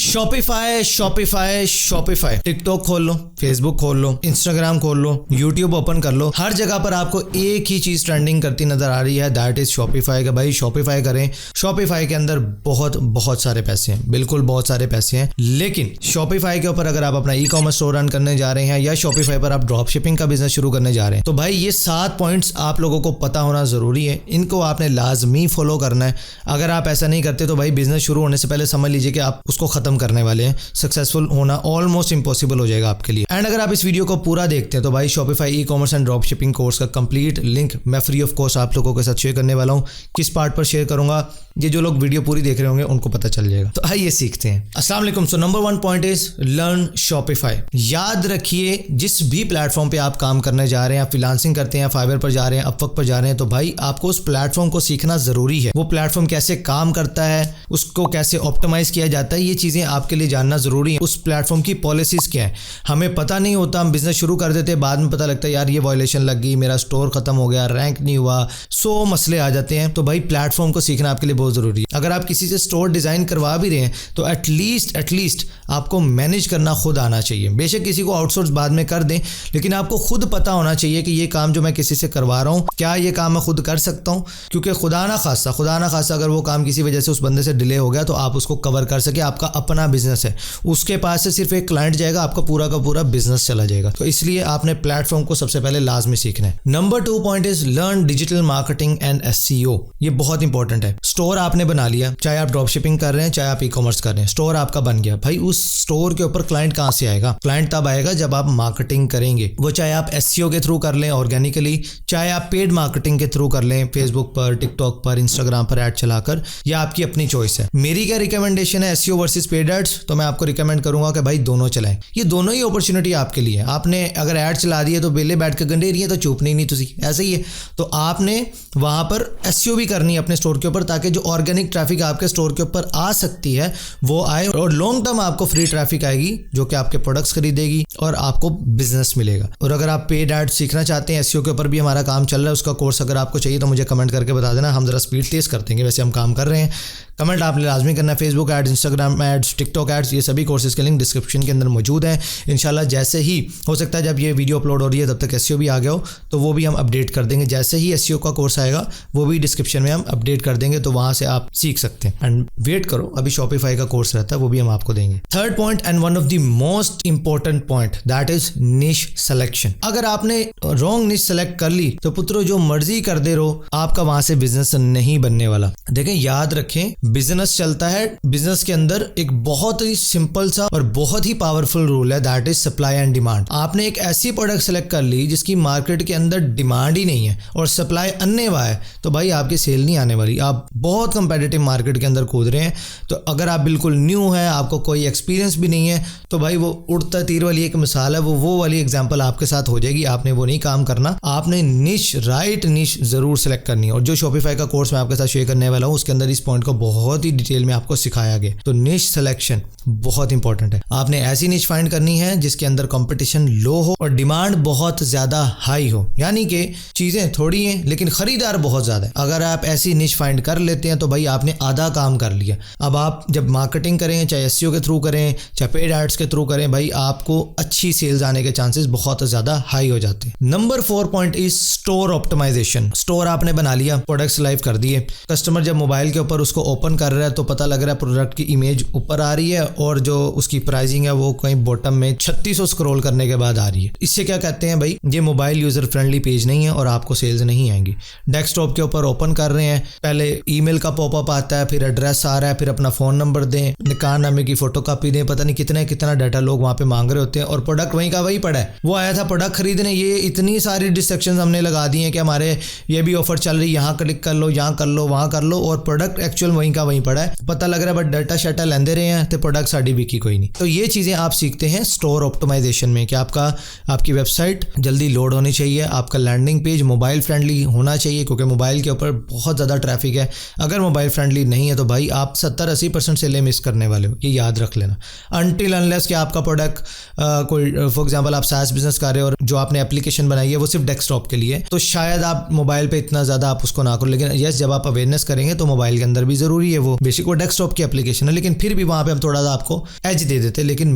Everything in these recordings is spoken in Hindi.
Shopify Shopify Shopify. टिकटॉक खोल लो, फेसबुक खोल लो, इंस्टाग्राम खोल लो, यूट्यूब ओपन कर लो, हर जगह पर आपको एक ही चीज ट्रेंडिंग करती नजर आ रही है, दैट इज शॉपिफाई का। भाई शॉपिफाई करें। शॉपिफाई के अंदर बहुत सारे पैसे हैं, बिल्कुल बहुत सारे पैसे हैं। लेकिन शॉपिफाई के ऊपर अगर आप अपना ई कॉमर्स स्टोर रन करने जा रहे हैं या शॉपिफाई पर आप ड्रॉप शिपिंग का बिजनेस शुरू करने जा रहे हैं, तो भाई ये 7 पॉइंट्स आप लोगों को पता होना जरूरी है। इनको आपने लाजमी फॉलो करना है। अगर आप ऐसा नहीं करते तो भाई बिजनेस शुरू होने से पहले समझ लीजिए कि आप उसको खत्म करने वाले हैं। सक्सेसफुल होना ऑलमोस्ट इम्पॉसिबल हो जाएगा आपके लिए। एंड अगर आप इस वीडियो को पूरा देखते हैं तो भाई Shopify e commerce and drop shipping course का कंप्लीट लिंक मैं फ्री ऑफ कॉस्ट आप लोगों के साथ शेयर करने वाला हूं। किस पार्ट पर शेयर करूंगा ये जो लोग वीडियो पूरी देख रहे होंगे उनको पता चल जाएगा। तो आइए सीखते हैं। अस्सलाम वालेकुम। So number 1 point is learn Shopify. याद रखिए जिस भी प्लेटफॉर्म पे आप काम करने जा रहे हैं, आप फ्रीलांसिंग करते हैं, फाइवर पर जा रहे हैं, अपवर्क पर जा रहे हैं, तो भाई आपको उस प्लेटफॉर्म को सीखना जरूरी है। वो प्लेटफॉर्म कैसे काम करता है, उसको कैसे ऑप्टिमाइज किया जाता है, ये चीजें आपके लिए जानना जरूरी है। उस प्लेटफॉर्म की पॉलिसीज क्या है हमें पता नहीं होता। हम बिजनेस शुरू कर देते हैं, बाद में पता लगता है यार ये वायलेशन लग गई, मेरा स्टोर खत्म हो गया, रैंक नहीं हुआ, 100 मसले आ जाते हैं। तो भाई प्लेटफॉर्म को सीखना आपके लिए बहुत जरूरी है। अगर आप किसी से स्टोर डिजाइन करवा भी रहे हैं तो एटलीस्ट आपको मैनेज करना खुद आना चाहिए। बेशक किसी को आउटसोर्स बाद में कर दें, लेकिन आपको खुद पता होना चाहिए कि ये काम जो मैं किसी से करवा रहा हूं, क्या ये काम मैं खुद कर सकता हूं। क्योंकि खुदा ना खासा अगर वो काम किसी वजह से उस बंदे से डिले हो गया तो आप उसको कवर कर सके। आपका अपना बिजनेस है, उसके पास से सिर्फ एक क्लाइंट जाएगा, आपका पूरा का पूरा बिजनेस चला जाएगा। तो इसलिए आपने प्लेटफॉर्म को सबसे पहले लाजमी सीखना है। Number 2 point is learn digital marketing and SEO। ये बहुत इंपॉर्टेंट है। स्टोर आपने बना लिया, चाहे आप ड्रॉप शिपिंग कर रहे हैं, चाहे आप ई कॉमर्स कर रहे हैं, स्टोर आपका बन गया। भाई उस स्टोर के ऊपर क्लाइंट कहां से आएगा? क्लाइंट तब आएगा जब आप मार्केटिंग करेंगे। वो चाहे आप SEO के थ्रू कर लें ऑर्गेनिकली, चाहे आप पेड मार्केटिंग के थ्रू कर लें, फेसबुक पर, टिकटॉक पर, इंस्टाग्राम पर ऐड चलाकर, या आपकी अपनी चॉइस है। मेरी क्या रिकमेंडेशन है SEO वर्सेस पेड एड्स? तो मैं आपको रिकमेंड करूंगा कि भाई दोनों चलाएं। ये दोनों ही अपॉर्चुनिटी आपके लिए है। आपने अगर ऐड चला दी है तो बेले बैठ के गंडे रही है तो चुपनी नहीं तुसी, ऐसे ही है। तो आपने वहां पर SEO भी करनी है अपने स्टोर के ऊपर, ताकि जो ऑर्गेनिक ट्रैफिक आपके स्टोर के ऊपर आ सकती है वो आए, और लॉन्ग टर्म आपको फ्री ट्रैफिक आएगी जो कि आपके प्रोडक्ट्स खरीदेगी और आपको बिजनेस मिलेगा। और अगर आप पेड एड सीखना चाहते हैं, SEO के ऊपर भी हमारा काम चल रहा है, उसका कोर्स अगर आपको चाहिए तो मुझे कमेंट करके बता देना, हम जरा स्पीड तेज कर देंगे। वैसे हम काम कर रहे हैं। कमेंट आपने लाजमी करना है। Facebook ads, Instagram ads, TikTok ads, ये सभी कोर्सेज के लिंक डिस्क्रिप्शन के अंदर मौजूद हैं। इंशाल्लाह जैसे ही हो सकता है जब ये वीडियो अपलोड हो रही है तब तक SEO भी आ गया हो, तो वो भी हम अपडेट कर देंगे। जैसे ही SEO का कोर्स आएगा वो भी डिस्क्रिप्शन में हम अपडेट कर देंगे, तो वहां से आप सीख सकते हैं। एंड वेट करो, अभी शॉपिफाई का कोर्स रहता है, वो भी हम आपको देंगे। Third point and one of the most important point, that is निश सिलेक्शन। अगर आपने रॉन्ग निश सेलेक्ट कर ली तो पुत्रो जो मर्जी कर दे रहो, आपका वहां से बिजनेस नहीं बनने वाला। देखें, याद रखें, बिजनेस चलता है, बिजनेस के अंदर एक बहुत ही सिंपल सा और बहुत ही पावरफुल रूल है, that is supply and demand. आपने एक ऐसी प्रोडक्ट सेलेक्ट कर ली जिसकी मार्केट के अंदर डिमांड ही नहीं है और सप्लाई अन्नेवा है, तो भाई आपकी सेल नहीं आने वाली। आप बहुत कंपेटिटिव मार्केट के अंदर कूद रहे हैं। तो अगर आप बिल्कुल न्यू है, आपको कोई एक्सपीरियंस भी नहीं है, तो भाई वो उड़ता तीर वाली एक मिसाल है, वो वाली एग्जांपल आपके साथ हो जाएगी। आपने वो नहीं काम करना। आपने निश, राइट निश जरूर सेलेक्ट करनी है। और जो शॉपिफाई का कोर्स मैं आपके साथ शेयर करने वाला हूँ उसके अंदर इस पॉइंट को बहुत ही डिटेल में आपको सिखाया गया। तो निश सिलेक्शन बहुत इंपॉर्टेंट है। आपने ऐसी निश फाइंड करनी है जिसके अंदर कंपटीशन लो हो और डिमांड बहुत ज्यादा हाई हो, यानी कि चीजें थोड़ी हैं लेकिन खरीदार बहुत ज्यादा है। अगर आप ऐसी निश फाइंड कर लेते हैं तो भाई आपने आधा काम कर लिया। अब आप जब मार्केटिंग करें, चाहे SEO के थ्रू करें, चाहे पेड एड्स के थ्रू करें, भाई आपको अच्छी सेल्स आने के चांसेस बहुत ज्यादा हाई हो जाते हैं। Number 4 point is store optimization. Store आपने बना लिया, प्रोडक्ट्स लाइव कर दिए, कस्टमर जब मोबाइल के ऊपर उसको ओपन कर रहा है तो पता लग रहा है प्रोडक्ट की इमेज ऊपर आ रही है और जो उसकी प्राइसिंग है वो कहीं बॉटम में 3600 स्क्रॉल करने के बाद आ रही है। इससे क्या कहते हैं भाई, ये मोबाइल यूजर फ्रेंडली पेज नहीं है और आपको सेल्स नहीं आएंगी। डेस्कटॉप के ऊपर ओपन कर रहे हैं, पहले ईमेल का पॉपअप आता है, फिर एड्रेस आ रहा है, फिर अपना फोन नंबर दें, निकाहनामे की फोटोकॉपी दें, पता नहीं कितना डाटा लोग वहां पे मांग रहे होते हैं और प्रोडक्ट वहीं का वही पड़ा है। वो आया था प्रोडक्ट खरीदने, ये इतनी सारी डिस्ट्रैक्शंस हमने लगा दी हैं कि हमारे ये भी ऑफर चल रही है, यहाँ क्लिक कर लो, यहाँ कर लो, वहां कर लो, और प्रोडक्ट एक्चुअल वहीं का वहीं पड़ा है। पता लग रहा है बट डाटा शाटा लेंदे रहे हैं तो प्रोडक्ट साड़ी बिकी कोई नहीं। तो ये चीजें आप सीखते हैं स्टोर ऑप्टिमाइजेशन में कि आपकी वेबसाइट जल्दी लोड होनी चाहिए, आपका लैंडिंग पेज मोबाइल फ्रेंडली होना चाहिए, क्योंकि मोबाइल के ऊपर बहुत ज़्यादा ट्रैफिक है। अगर मोबाइल फ्रेंडली नहीं है तो भाई आप 70-80% सेलें मिस करने वाले हो, ये याद रख लेना। अनटिल अनलेस कि आपका प्रोडक्ट कोई फॉर एग्जांपल आप SaaS बिजनेस कर रहे हो और जो आपने एप्लीकेशन बनाई है वो सिर्फ डेस्कटॉप के लिए, तो शायद आप मोबाइल पे इतना ज़्यादा आप उसको ना करो। लेकिन यस, जब आप अवेयरनेस करेंगे तो मोबाइल के अंदर भी ज़रूरी जरूरी है, वो बेसिक वो डेस्कटॉप की एप्लीकेशन है, लेकिन फिर भी वहां पे हम थोड़ा सा आपको एज दे देते हैं। लेकिन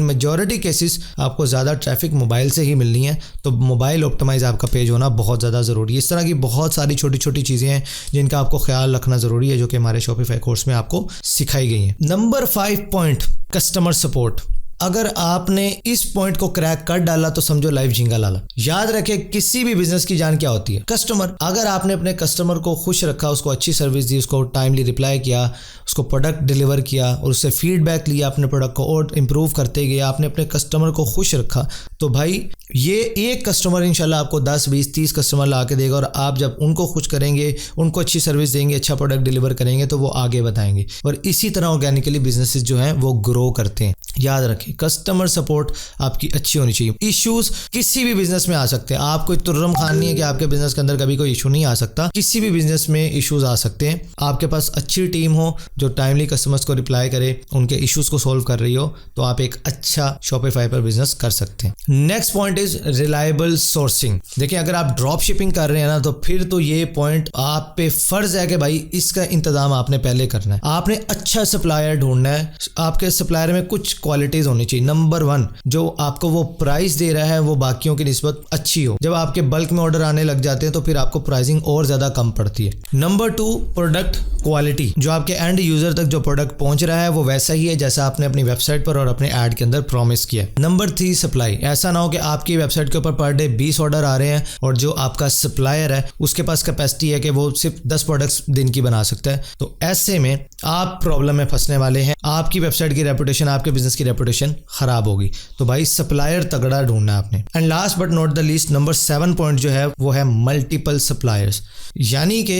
मेजॉरिटी केसेस आपको ज्यादा ट्रैफिक मोबाइल से ही मिलनी है, तो मोबाइल ऑप्टिमाइज आपका पेज होना बहुत ज्यादा जरूरी है। इस तरह की बहुत सारी छोटी छोटी चीजें हैं जिनका आपको ख्याल रखना जरूरी है, जो कि हमारे शॉपिफाई कोर्स में आपको सिखाई गई है। Number 5 point, customer support. अगर आपने इस पॉइंट को क्रैक कर डाला तो समझो लाइफ झींगा लाला। याद रखें, किसी भी बिजनेस की जान क्या होती है, कस्टमर। अगर आपने अपने कस्टमर को खुश रखा, उसको अच्छी सर्विस दी, उसको टाइमली रिप्लाई किया, उसको प्रोडक्ट डिलीवर किया और उससे फीडबैक लिया, अपने प्रोडक्ट को और इम्प्रूव करते गए, आपने अपने कस्टमर को खुश रखा, तो भाई ये एक कस्टमर इंशाल्लाह आपको 10, 20, 30 कस्टमर ला के देगा। और आप जब उनको खुश करेंगे, उनको अच्छी सर्विस देंगे, अच्छा प्रोडक्ट डिलीवर करेंगे, तो वो आगे बताएंगे। और इसी तरह ऑर्गेनिकली बिजनेसेस जो हैं वो ग्रो करते हैं। याद रखें, कस्टमर सपोर्ट आपकी अच्छी होनी चाहिए। इश्यूज किसी भी बिजनेस में आ सकते हैं, आप कोई तुर्रम खान नहीं है कि आपके बिजनेस के अंदर कभी कोई इशू नहीं आ सकता। किसी भी बिजनेस में इश्यूज आ सकते हैं। आपके पास अच्छी टीम हो जो टाइमली कस्टमर्स को रिप्लाई करे, उनके इश्यूज को सोल्व कर रही हो, तो आप एक अच्छा शॉपिफाई पर बिजनेस कर सकते हैं। Next point is reliable sourcing. देखिए, अगर आप ड्रॉप शिपिंग कर रहे हैं ना, तो फिर तो ये पॉइंट आप पे फर्ज है कि भाई इसका इंतजाम आपने पहले करना है। आपने अच्छा सप्लायर ढूंढना है। आपके सप्लायर में कुछ क्वालिटीज होनी चाहिए। नंबर 1, जो आपको वो प्राइस दे रहा है वो बाकियों की निस्बत अच्छी हो। जब आपके बल्क में ऑर्डर आने लग जाते हैं तो फिर आपको प्राइसिंग और ज्यादा कम पड़ती है। Number 2, product quality. जो आपके एंड यूजर तक जो प्रोडक्ट पहुंच रहा है वो वैसा ही है जैसा आपने अपनी वेबसाइट पर और अपने ऐड के अंदर प्रॉमिस किया। Number 3, supply. ऐसा ना हो कि आपकी वेबसाइट के ऊपर पर डे 20 ऑर्डर आ रहे हैं और जो आपका सप्लायर है उसके पास कैपेसिटी है कि वो सिर्फ 10 प्रोडक्ट्स दिन की बना सकता है। तो ऐसे में आप प्रॉब्लम में फंसने वाले हैं। आपकी वेबसाइट की रेपुटेशन, आपके बिजनेस की रेपुटेशन खराब होगी। तो भाई सप्लायर तगड़ा ढूंढना है आपने। And last but not the least, number 7 point जो है वो है मल्टीपल सप्लायर्स। यानी कि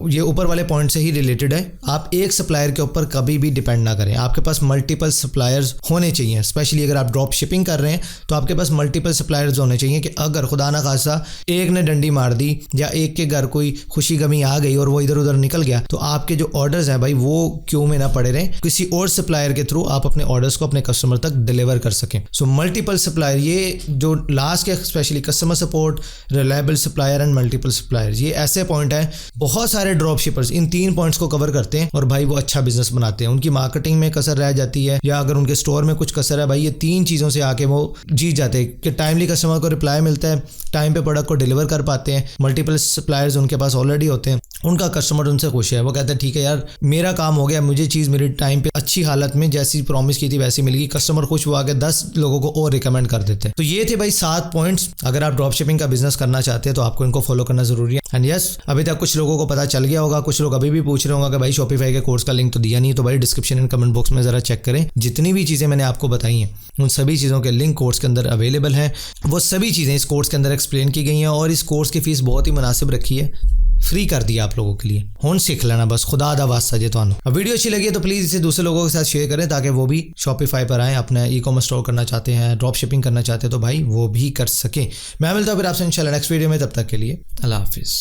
ये ऊपर वाले पॉइंट से ही रिलेटेड है। आप एक सप्लायर के ऊपर कभी भी डिपेंड ना करें। आपके पास मल्टीपल सप्लायर्स होने चाहिए। स्पेशली अगर आप ड्रॉप शिपिंग कर रहे हैं तो आपके पास मल्टीपल सप्लायर्स होने चाहिए कि अगर खुदा ना खासा एक ने डंडी मार दी या एक के घर कोई खुशी गमी आ गई और वो इधर उधर निकल गया, तो आपके जो ऑर्डर्स हैं भाई वो क्यों में ना पड़े रहें, किसी और सप्लायर के थ्रू आप अपने ऑर्डर्स को अपने कस्टमर तक डिलीवर कर सकें। सो मल्टीपल सप्लायर, ये जो लास्ट के specially customer support, reliable supplier and multiple supplier, ये ऐसे पॉइंट है। बहुत सारे ड्रॉप शिपर्स इन 3 पॉइंट्स को कवर करते हैं और भाई वो अच्छा बिजनेस बनाते हैं। उनकी मार्केटिंग में कसर रह जाती है या अगर उनके स्टोर में कुछ कसर है, भाई ये 3 चीज़ों से आके वो जीत जाते हैं कि टाइमली कस्टमर को रिप्लाई मिलता है, टाइम पे प्रोडक्ट को डिलीवर कर पाते हैं, मल्टीपल सप्लायर्स उनके पास ऑलरेडी होते हैं, उनका कस्टमर उनसे खुश है, वो कहते हैं ठीक है यार मेरा काम हो गया, मुझे चीज़ मेरे टाइम पे अच्छी हालत में जैसी प्रॉमिस की थी वैसी मिल गई, कस्टमर खुश हुआ, आगे 10 लोगों को और रिकमेंड कर देते हैं। तो ये थे भाई 7 पॉइंट्स। अगर आप ड्रॉप शिपिंग का बिजनेस करना चाहते हैं तो आपको इनको फॉलो करना जरूरी है। एंड यस, अभी तक कुछ लोगों को पता चल गया होगा, कुछ लोग अभी भी पूछ रहे होंगे कि भाई शॉपिफाई के कोर्स का लिंक तो दिया नहीं, तो भाई डिस्क्रिप्शन एंड कमेंट बॉक्स में जरा चेक करें। जितनी भी चीज़ें मैंने आपको बताई हैं उन सभी चीज़ों के लिंक कोर्स के अंदर अवेलेबल हैं। वो सभी चीज़ें इस कोर्स के अंदर एक्सप्लेन की गई हैं और इस कोर्स की फीस बहुत ही मुनासिब रखी है, फ्री कर दिया आप लोगों के लिए। हुन सीख लेना बस, खुदा दा वास्ता जे तुहानू। अब वीडियो अच्छी लगी है तो प्लीज़ इसे दूसरे लोगों के साथ शेयर करें ताकि वो भी शॉपिफाई पर आएँ, अपना ई-कॉमर्स स्टोर करना चाहते हैं, ड्रॉप शिपिंग करना चाहते हैं तो भाई वो भी कर सकें। मैं मिलता हूँ फिर आपसे इंशाल्लाह नेक्स्ट वीडियो में। तब तक के लिए अल्लाह हाफिज़।